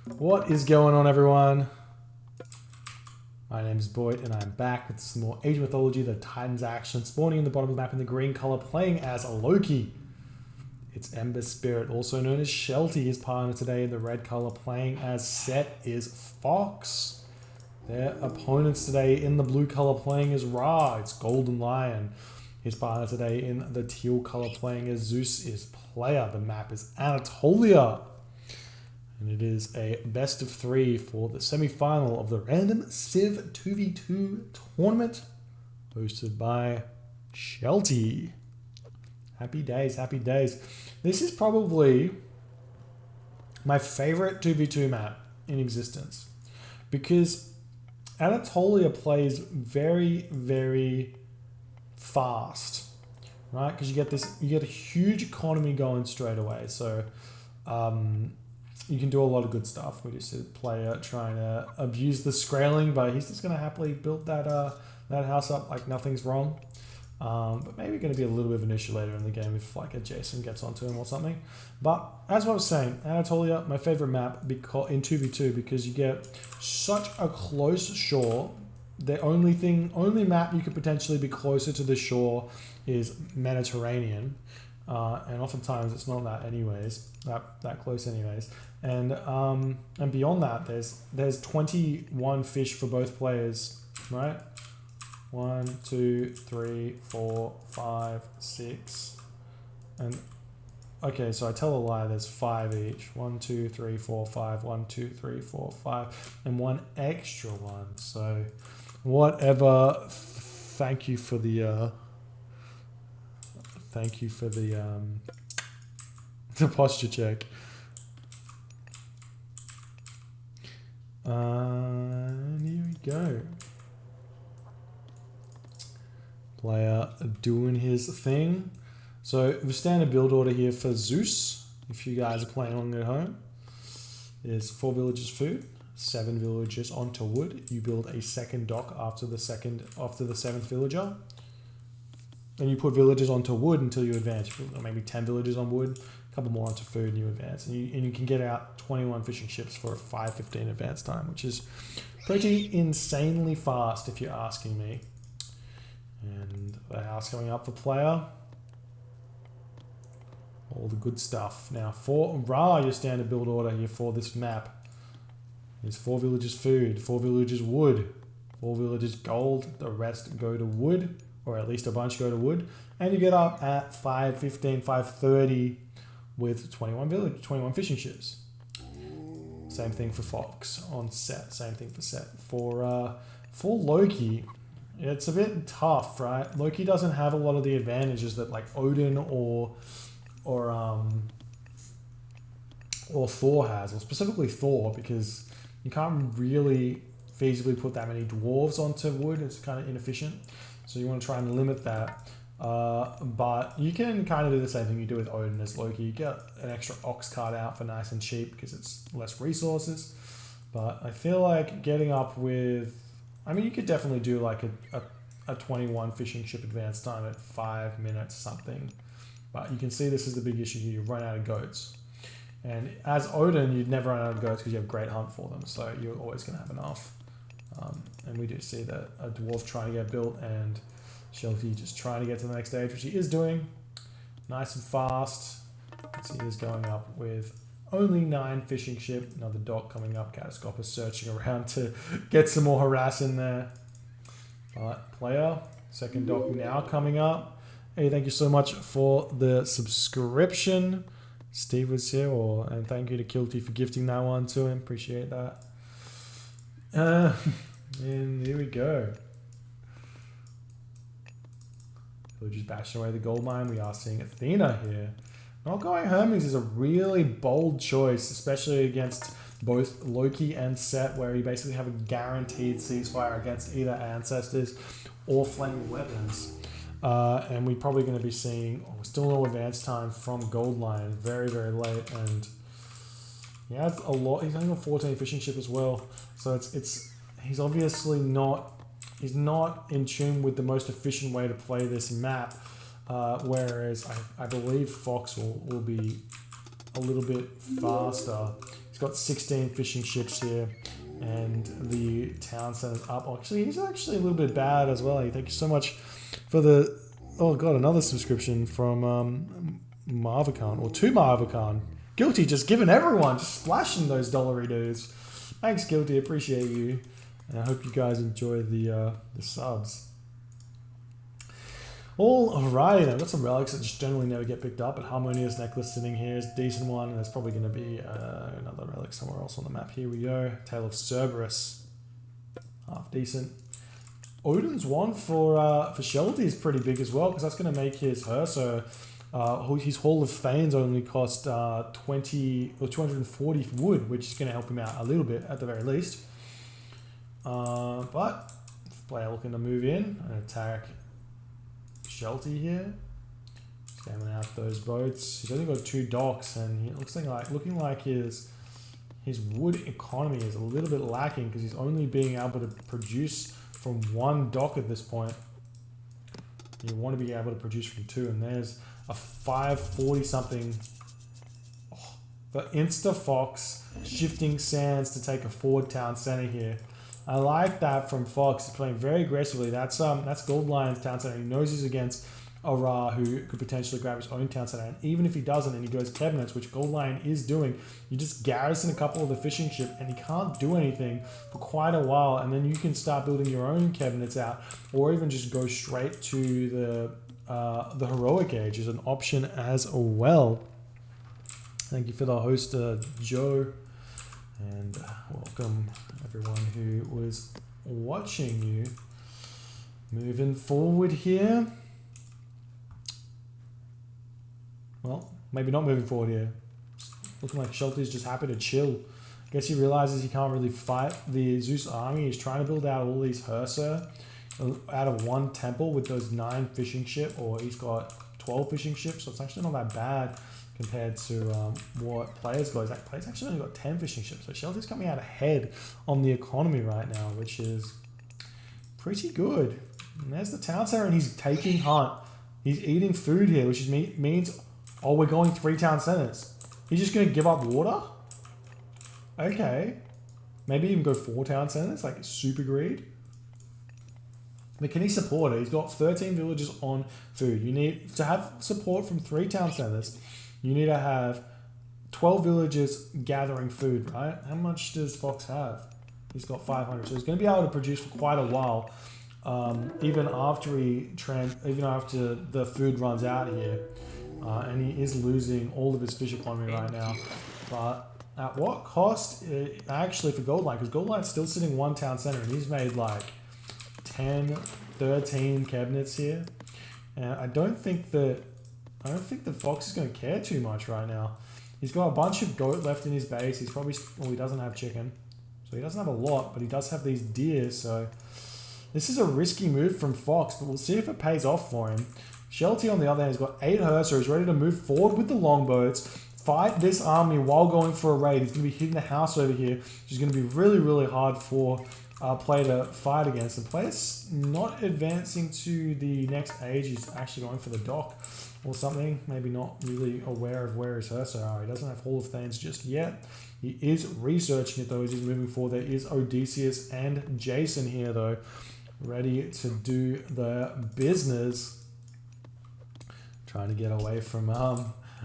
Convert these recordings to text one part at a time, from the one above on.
What is going on, everyone? My name is Boyd and I'm back with some more Age of Mythology, the Titans action, spawning in the bottom of the map in the green color, playing as a Loki. It's EmberSpirit, also known as Shelty, his partner today in the red color, playing as Set is Fox. Their opponents today in the blue color playing as Ra, it's Golden Lion. His partner today in the teal color playing as Zeus is Player. The map is Anatolia. And it is a best of 3 for the semi-final of the random Civ 2v2 tournament hosted by Shelty. Happy days, happy days. This is probably my favorite 2v2 map in existence because Anatolia plays very, very fast, right? Because you get a huge economy going straight away. So, you can do a lot of good stuff. We just see a player trying to abuse the scaling, but he's just going to happily build that that house up like nothing's wrong. But maybe going to be a little bit of an issue later in the game if like a Jason gets onto him or something. But as I was saying, Anatolia, my favorite map because in 2v2 because you get such a close shore. The only map you could potentially be closer to the shore is Mediterranean. And oftentimes it's not that anyways, that close anyways. And beyond that, there's 21 fish for both players, right? 1, 2, 3, 4, 5, 6, and okay. So I tell a lie. There's 5 each. 1, 2, 3, 4, 5. 1, 2, 3, 4, 5, and one extra one. So whatever. Thank you for the. Thank you for the posture check. And here we go. Player doing his thing. So the standard build order here for Zeus, if you guys are playing along at home, is 4 villagers food, 7 villagers onto wood. You build a second dock after the 7th villager. And you put villagers onto wood until you advance. You put maybe 10 villagers on wood, a couple more onto food, and you advance. And you can get out 21 fishing ships for a 5:15 advance time, which is pretty insanely fast if you're asking me. And the house coming up for player. All the good stuff. Now for Ra, your standard build order here for this map is 4 villagers food, 4 villagers wood, 4 villagers gold, the rest go to wood. Or at least a bunch go to wood, and you get up at 5:15, 5:30 with 21 fishing ships. Same thing for Fox on Set. Same thing for Set. For Loki, it's a bit tough, right? Loki doesn't have a lot of the advantages that like Odin or Thor has, or specifically Thor, because you can't really feasibly put that many dwarves onto wood. It's kind of inefficient. So you want to try and limit that. But you can kind of do the same thing you do with Odin as Loki. You get an extra ox cart out for nice and cheap because it's less resources. But I feel like getting up with... I mean, you could definitely do like a 21 fishing ship advance time at 5 minutes something. But you can see this is the big issue here. You run out of goats. And as Odin, you'd never run out of goats because you have great hunt for them. So you're always going to have enough. And we do see that a dwarf trying to get built and Shelty just trying to get to the next stage, which he is doing. Nice and fast. So he is going up with only 9 fishing ship. Another dock coming up. Catastrophe is searching around to get some more harass in there. Player, second dock now coming up. Hey, thank you so much for the subscription. Steve was here, and thank you to Kilty for gifting that one to him. Appreciate that. And here we go. Villagers bashing away the gold mine. We are seeing Athena here. Not going Hermes is a really bold choice, especially against both Loki and Set, where you basically have a guaranteed ceasefire against either ancestors or flaming weapons. And we're probably going to be seeing still no advance time from Gold Lion. Very, very late. And he has a lot. He's only got 14 fishing ship as well. So he's obviously not in tune with the most efficient way to play this map. Whereas I believe Fox will be a little bit faster. He's got 16 fishing ships here. And the town center's up. Actually, he's actually a little bit bad as well. Thank you so much for the... Oh, God, another subscription from Marvikan. Or to Marvikan. Guilty, just giving everyone. Just splashing those dollary dudes. Thanks, Guilty. Appreciate you. And I hope you guys enjoy the subs. Alrighty, I've got some relics that just generally never get picked up, but Harmonious Necklace sitting here is a decent one, and there's probably going to be another relic somewhere else on the map. Here we go. Tale of Cerberus. Half decent. Odin's one for Shelty is pretty big as well, because that's going to make his Herso. His Hall of Fanes only cost 20 or 240 wood, which is going to help him out a little bit at the very least. But player looking to move in and attack Shelty here, scamming out those boats. He's only got 2 docks, and it looks looking like his wood economy is a little bit lacking because he's only being able to produce from 1 dock at this point. You want to be able to produce from 2, and there's a 540 something for Insta Fox shifting sands to take a forward town center here. I like that from Fox. He's playing very aggressively. That's Gold Lion's town center. He knows he's against a Ra who could potentially grab his own town center. And even if he doesn't and he goes cabinets, which Gold Lion is doing, you just garrison a couple of the fishing ship and he can't do anything for quite a while. And then you can start building your own cabinets out, or even just go straight to the Heroic Age is an option as well. Thank you for the host, Joe. And welcome everyone who was watching you. Moving forward here. Well, maybe not moving forward here. Looking like Shelty's just happy to chill. I guess he realizes he can't really fight the Zeus army. He's trying to build out all these Hersa out of 1 temple with those 9 fishing ship, or he's got 12 fishing ships, so it's actually not that bad compared to what players got. Players actually only got 10 fishing ships, so Shelty's coming out ahead on the economy right now, which is pretty good. And there's the town center, and he's taking hunt. He's eating food here, which means, oh, we're going 3 town centers. He's just going to give up water? Okay. Maybe even go 4 town centers, like super greed. But can he support it? He's got 13 villages on food. You need to have support from 3 town centers. You need to have 12 villages gathering food, right? How much does Fox have? He's got 500, so he's going to be able to produce for quite a while, even after the food runs out here. And he is losing all of his fish economy right now. But at what cost? Actually, for Gold Line, because Gold Line's still sitting 1 town center, and he's made like 10, 13 cabinets here. And I don't think that Fox is going to care too much right now. He's got a bunch of goat left in his base. He doesn't have chicken. So he doesn't have a lot, but he does have these deer. So this is a risky move from Fox, but we'll see if it pays off for him. Shelty, on the other hand, has got 8 Hersa. He's ready to move forward with the longboats, fight this army while going for a raid. He's going to be hitting the house over here, which is going to be really, really hard for play to fight against. The player's not advancing to the next age. He's actually going for the dock or something. Maybe not really aware of where his Hersa are. He doesn't have Hall of Thanes just yet. He is researching it though as he's moving forward. There is Odysseus and Jason here though, ready to do the business. Trying to get away from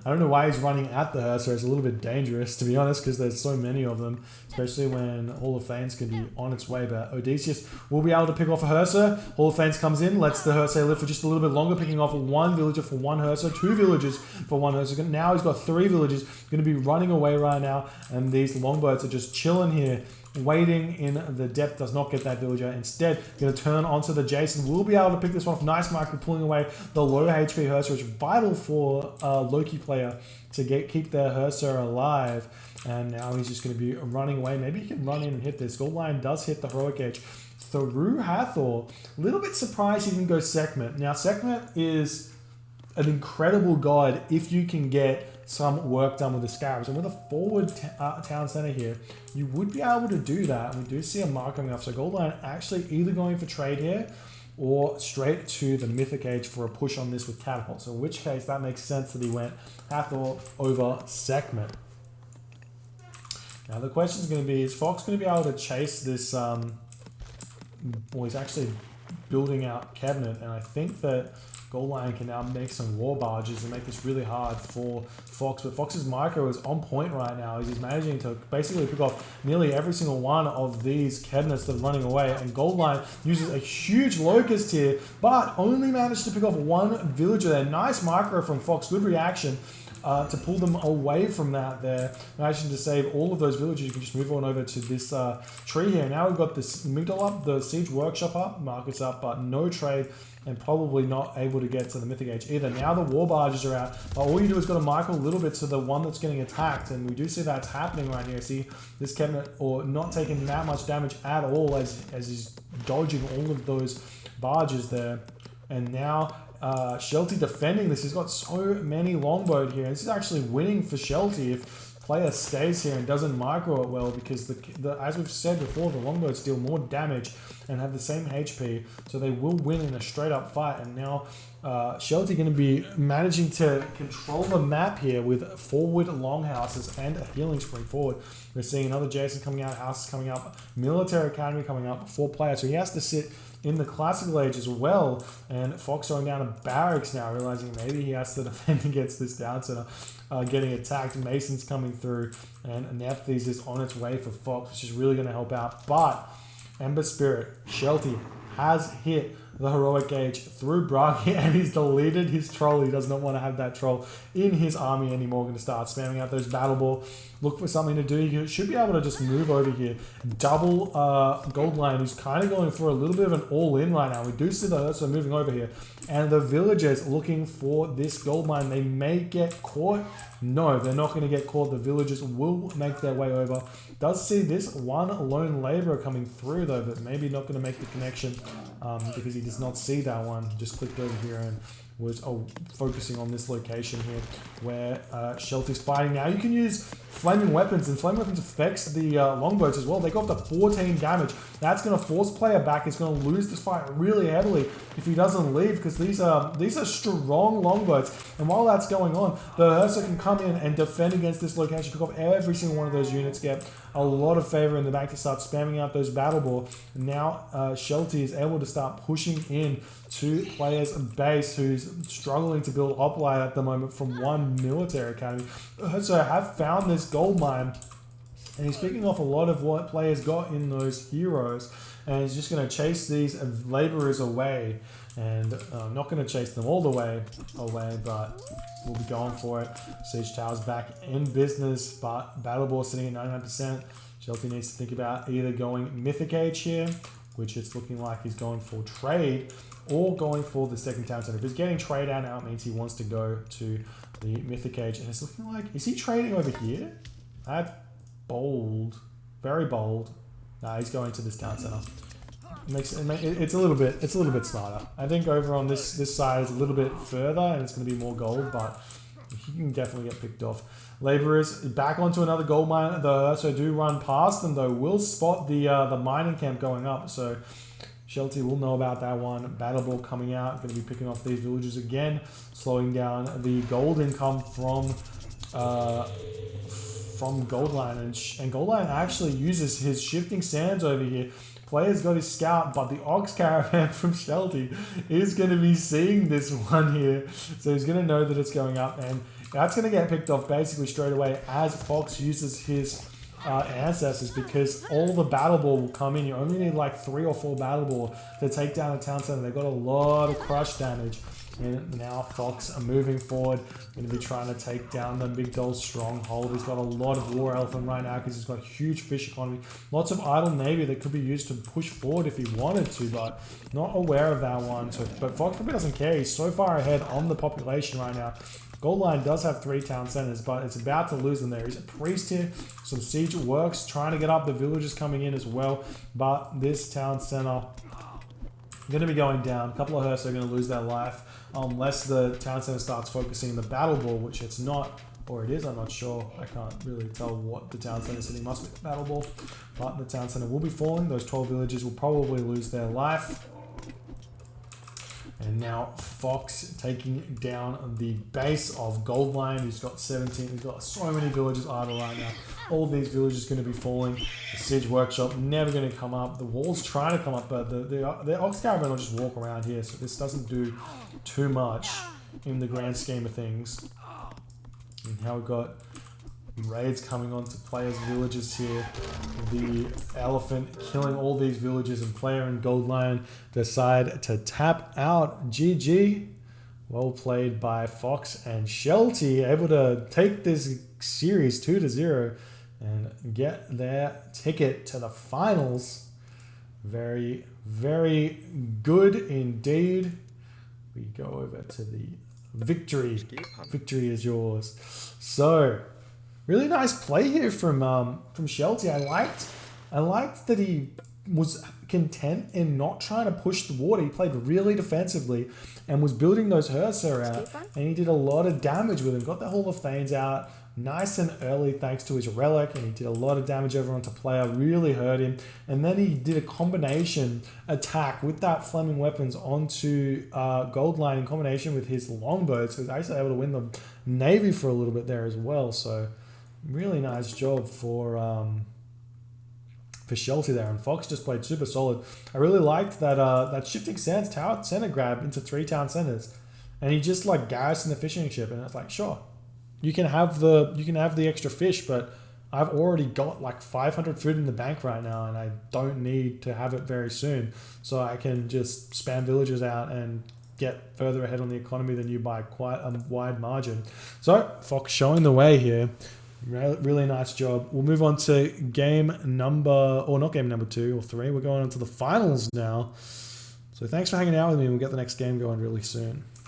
I don't know why he's running at the Hersa. It's a little bit dangerous, to be honest, because there's so many of them, especially when Hall of Thanes can be on its way. But Odysseus will be able to pick off a Hersa. Hall of Thanes comes in, lets the Hersa live for just a little bit longer, picking off 1 villager for 1 Hersa, 2 villagers for 1 Hersa. Now he's got 3 villagers, going to be running away right now, and these longboats are just chilling here, waiting in the depth. Does not get that villager. Instead, going to turn onto the Jason. Will be able to pick this one off. Nice marker, pulling away the low HP Hersa, which is vital for a Loki player to keep their Hersa alive. And now he's just going to be running away. Maybe he can run in and hit this. Gold Lion does hit the Heroic Age through Hathor. A little bit surprised he didn't go Sekhmet. Now, Sekhmet is an incredible god if you can get some work done with the Scarabs. And with a forward town center here, you would be able to do that. And we do see a mark coming up. So Gold Lion actually either going for trade here or straight to the Mythic Age for a push on this with Catapult. So in which case, that makes sense that he went Hathor over Sekhmet. Now the question is going to be, is Fox going to be able to chase this, well, he's actually building out cabinet, and I think that Goldline can now make some war barges and make this really hard for Fox, but Fox's micro is on point right now. He's managing to basically pick off nearly every single one of these cabinets that are running away, and Goldline uses a huge locust here, but only managed to pick off one villager there. Nice micro from Fox, good reaction. To pull them away from that there. Managing to save all of those villagers. You can just move on over to this tree here. Now we've got this Migdal up, the Siege Workshop up, Markets up, but no trade, and probably not able to get to the Mythic Age either. Now the war barges are out, but all you do is got to micro a little bit to the one that's getting attacked, and we do see that's happening right here. See this cabinet, or not taking that much damage at all as he's dodging all of those barges there. And now Shelty defending this. He's got so many longbow here. This is actually winning for Shelty if player stays here and doesn't micro it well, because as we've said before, the longbows deal more damage and have the same HP, so they will win in a straight up fight. And now Shelty going to be managing to control the map here with forward longhouses and a healing spring forward. We're seeing another Jason coming out, houses coming up, military academy coming up, 4 players, so he has to sit in the classical age as well. And Fox going down to barracks now, realizing maybe he has to defend against this down center getting attacked. Mason's coming through, and Nephthys is on its way for Fox, which is really going to help out. But EmberSpirit, Shelty has hit the heroic age through Bragi, and he's deleted his troll. He does not want to have that troll in his army anymore. Going to start spamming out those battle ball. Look for something to do. You should be able to just move over here. Double Goldline, who's kind of going for a little bit of an all-in right now. We do see the Ursa moving over here, and the villagers looking for this gold mine. They may get caught. No, they're not going to get caught. The villagers will make their way over. Does see this one lone laborer coming through though, but maybe not going to make the connection because he does not see that one. Just clicked over here and was focusing on this location here where Shelty's fighting. Now you can use flaming weapons, and flaming weapons affects the longbows as well. They go up to 14 damage. That's going to force player back. He's going to lose this fight really heavily if he doesn't leave, because these are strong longbows. And while that's going on, the Ursa can come in and defend against this location, pick off every single one of those units, get a lot of favor in the back to start spamming out those battle ball. Now Shelty is able to start pushing in to players' base who's struggling to build hoplite at the moment from one military academy. So have found this gold mine, and he's picking off a lot of what players got in those heroes, and he's just going to chase these laborers away. And I'm not going to chase them all the way away, but we'll be going for it. Siege Tower's back in business, but Battle Ball sitting at 99%. Shelty needs to think about either going Mythic Age here, which it's looking like he's going for trade, or going for the second town center. If he's getting trade out now, it means he wants to go to the Mythic Age. And it's looking like, is he trading over here? That's bold. Very bold. Nah, he's going to this town center. It's a little bit smarter. I think over on this side is a little bit further, and it's going to be more gold, but he can definitely get picked off. Laborers back onto another gold mine. The Ursa do run past them though. Will spot the mining camp going up, so Shelty will know about that one. Battle ball coming out, going to be picking off these villagers again, slowing down the gold income from Goldline, and Goldline actually uses his shifting sands over here. Player's got his scout, but the ox caravan from Shelty is going to be seeing this one here, so he's going to know that it's going up, and that's going to get picked off basically straight away as Fox uses his ancestors, because all the battle ball will come in. You only need like 3 or 4 battle ball to take down a town center. They've got a lot of crush damage. And now Fox are moving forward, going to be trying to take down the Big Doll stronghold. He's got a lot of war elephant right now because he's got a huge fish economy. Lots of idle navy that could be used to push forward if he wanted to, but not aware of that one. So, but Fox probably doesn't care. He's so far ahead on the population right now. Goldline does have 3 town centers, but it's about to lose them there. He's a priest here. Some siege works, trying to get up. The villagers coming in as well, but this town center going to be going down. A couple of Hearths are going to lose their life unless the town center starts focusing the battle ball, which it's not, or it is, I'm not sure. I can't really tell what the town center sitting must be the battle ball, but the town center will be falling. Those 12 villages will probably lose their life. And now Fox taking down the base of Goldline, who's got 17. He's got so many villages idle right now. All these villages going to be falling. The siege workshop never going to come up. The wall's trying to come up, but the ox caravan will just walk around here. So this doesn't do too much in the grand scheme of things. And now we've got raids coming on to players' villages here. The elephant killing all these villages, and player and Gold Lion decide to tap out. GG. Well played by Fox and Shelty, able to take this series 2-0 and get their ticket to the finals. Very, very good indeed. We go over to the victory. Victory is yours. So, really nice play here from Shelty. I liked that he was content in not trying to push the water. He played really defensively and was building those Hersa out, and he did a lot of damage with him. Got the Hall of Thanes out nice and early thanks to his relic, and he did a lot of damage over onto player, really hurt him. And then he did a combination attack with that Fleming weapons onto Gold Line in combination with his longbow, so he was actually able to win the Navy for a little bit there as well. So really nice job for Shelty there, and Fox just played super solid. I really liked that that shifting sands tower center grab into 3 town centers, and he just like garrisoned the fishing ship, and it's like, sure, you can have the extra fish, but I've already got like 500 food in the bank right now, and I don't need to have it very soon, so I can just spam villagers out and get further ahead on the economy than you by quite a wide margin. So Fox showing the way here. Really nice job. We'll move on to game number, or not game number 2 or 3. We're going on to the finals now. So thanks for hanging out with me. We'll get the next game going really soon.